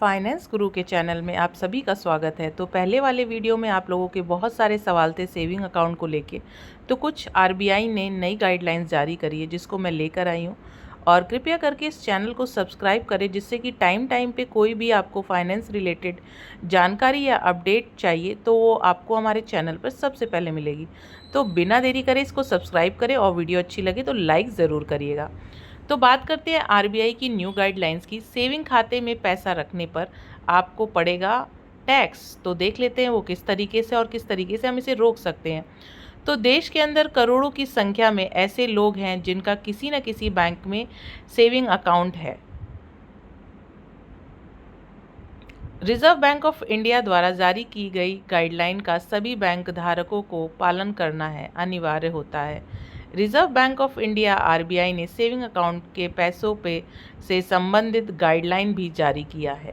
Finance गुरु के channel में आप सभी का स्वागत है। तो पहले वाले वीडियो में आप लोगों के बहुत सारे सवाल थे सेविंग अकाउंट को लेके। तो कुछ आरबीआई ने नई गाइडलाइंस जारी करी है जिसको मैं लेकर आई हूँ, और कृपया करके इस चैनल को सब्सक्राइब करें जिससे कि टाइम टाइम पे कोई भी आपको फाइनेंस रिलेटेड जानकारी या अपडेट चाहिए तो वो आपको हमारे चैनल पर सबसे पहले मिलेगी। तो बिना देरी करे इसको सब्सक्राइब करें और वीडियो अच्छी लगे तो लाइक ज़रूर करिएगा। तो बात करते हैं आरबीआई की न्यू गाइडलाइंस की। सेविंग खाते में पैसा रखने पर आपको पड़ेगा टैक्स। तो देख लेते हैं वो किस तरीके से और किस तरीके से हम इसे रोक सकते हैं। तो देश के अंदर करोड़ों की संख्या में ऐसे लोग हैं जिनका किसी न किसी बैंक में सेविंग अकाउंट है। रिजर्व बैंक ऑफ इंडिया द्वारा जारी की गई गाइडलाइन का सभी बैंक धारकों को पालन करना है अनिवार्य होता है। Reserve bank of India RBI ने सेविंग अकाउंट के पैसों पे से संबंधित गाइडलाइन भी जारी किया है।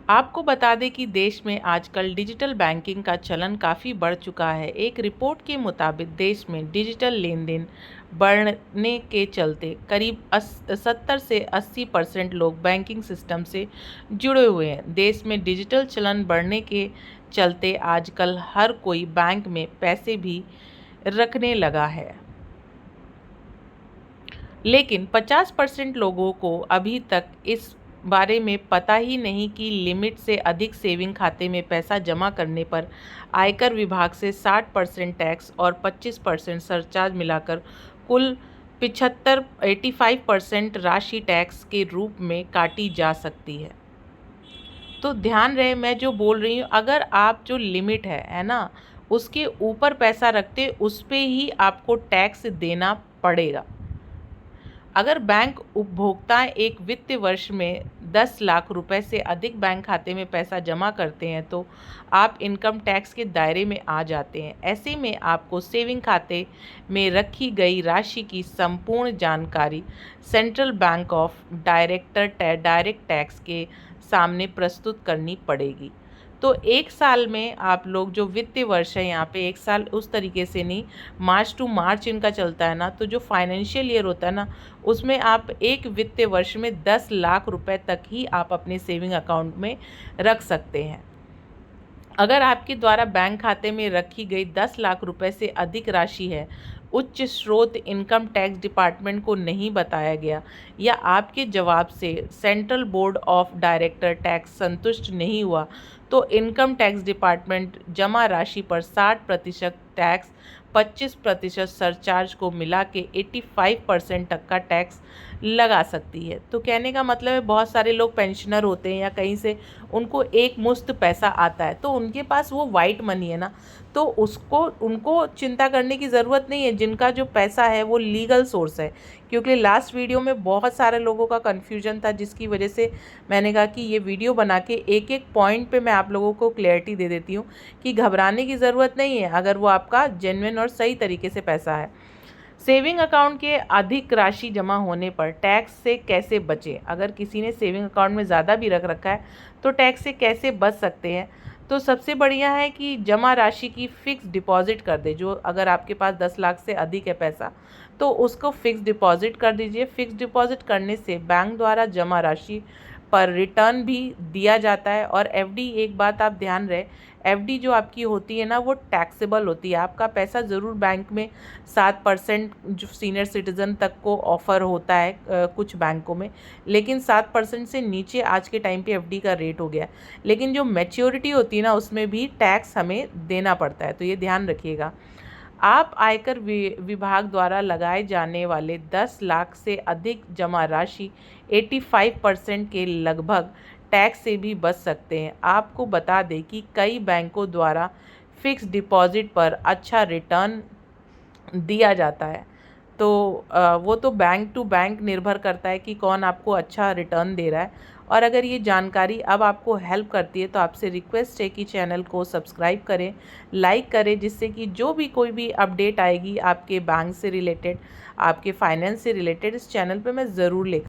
आपको बता दें कि देश में आजकल डिजिटल बैंकिंग का चलन काफ़ी बढ़ चुका है। एक रिपोर्ट के मुताबिक देश में डिजिटल लेन देन बढ़ने के चलते करीब 70 से 80% लोग बैंकिंग सिस्टम से जुड़े हुए हैं। देश में डिजिटल चलन बढ़ने के चलते आजकल हर कोई बैंक में पैसे भी रखने लगा है, लेकिन 50% लोगों को अभी तक इस बारे में पता ही नहीं कि लिमिट से अधिक सेविंग खाते में पैसा जमा करने पर आयकर विभाग से 60% टैक्स और 25% सरचार्ज मिलाकर कुल 85% राशि टैक्स के रूप में काटी जा सकती है। तो ध्यान रहे मैं जो बोल रही हूँ, अगर आप जो लिमिट है ना, उसके ऊपर पैसा रखते उस पे ही आपको टैक्स देना पड़ेगा। अगर बैंक उपभोक्ता एक वित्तीय वर्ष में 10 लाख रुपए से अधिक बैंक खाते में पैसा जमा करते हैं तो आप इनकम टैक्स के दायरे में आ जाते हैं। ऐसे में आपको सेविंग खाते में रखी गई राशि की संपूर्ण जानकारी central bank of direct tax के सामने प्रस्तुत करनी पड़ेगी। तो एक साल में आप लोग जो वित्तीय वर्ष है, यहाँ पे एक साल उस तरीके से नहीं, मार्च टू मार्च इनका चलता है ना, तो जो फाइनेंशियल ईयर होता है ना, उसमें आप एक वित्तीय वर्ष में 10 लाख रुपए तक ही आप अपने सेविंग अकाउंट में रख सकते हैं। अगर आपके द्वारा बैंक खाते में रखी गई 10 लाख रुपए से अधिक राशि है, उच्च स्रोत इनकम टैक्स डिपार्टमेंट को नहीं बताया गया या आपके जवाब से central board of director tax संतुष्ट नहीं हुआ, तो इनकम टैक्स डिपार्टमेंट जमा राशि पर 60% टैक्स, 25% सरचार्ज को मिला के 85% तक का टैक्स लगा सकती है। तो कहने का मतलब है बहुत सारे लोग पेंशनर होते हैं या कहीं से उनको एक मुश्त पैसा आता है, तो उनके पास वो वाइट मनी है ना, तो उनको चिंता करने की ज़रूरत नहीं है जिनका जो पैसा है वो लीगल सोर्स है। क्योंकि लास्ट वीडियो में बहुत सारे लोगों का कन्फ्यूजन था, जिसकी वजह से मैंने कहा कि ये वीडियो बना के एक एक पॉइंट पे मैं आप लोगों को क्लैरिटी दे देती हूँ कि घबराने की ज़रूरत नहीं है अगर वो आपका जेन्युइन और सही तरीके से पैसा है। सेविंग अकाउंट के अधिक राशि जमा होने पर टैक्स से कैसे बचें? अगर किसी ने सेविंग अकाउंट में ज़्यादा भी रख रखा है तो टैक्स से कैसे बच सकते हैं? तो सबसे बढ़िया है कि जमा राशि की फ़िक्स डिपॉज़िट कर दें। जो अगर आपके पास 10 लाख से अधिक है पैसा, तो उसको फ़िक्स डिपॉज़िट कर दीजिए। फ़िक्स डिपॉज़िट करने से बैंक द्वारा जमा राशि पर रिटर्न भी दिया जाता है। और एफडी, एक बात आप ध्यान रहे, एफडी जो आपकी होती है ना, वो टैक्सेबल होती है। आपका पैसा ज़रूर बैंक में 7% जो सीनियर सिटीज़न तक को ऑफ़र होता है कुछ बैंकों में, लेकिन 7% से नीचे आज के टाइम पे एफडी का रेट हो गया है। लेकिन जो मैच्योरिटी होती है ना, उसमें भी टैक्स हमें देना पड़ता है, तो ये ध्यान रखिएगा। आप आयकर विभाग द्वारा लगाए जाने वाले 10 लाख से अधिक जमा राशि 85% के लगभग टैक्स से भी बच सकते हैं। आपको बता दें कि कई बैंकों द्वारा फिक्स डिपॉजिट पर अच्छा रिटर्न दिया जाता है। तो वो तो बैंक टू बैंक निर्भर करता है कि कौन आपको अच्छा रिटर्न दे रहा है। और अगर ये जानकारी अब आपको हेल्प करती है तो आपसे रिक्वेस्ट है कि चैनल को सब्सक्राइब करें, लाइक करें, जिससे कि जो भी कोई भी अपडेट आएगी आपके बैंक से रिलेटेड, आपके फाइनेंस से रिलेटेड, इस चैनल पे मैं ज़रूर लेकर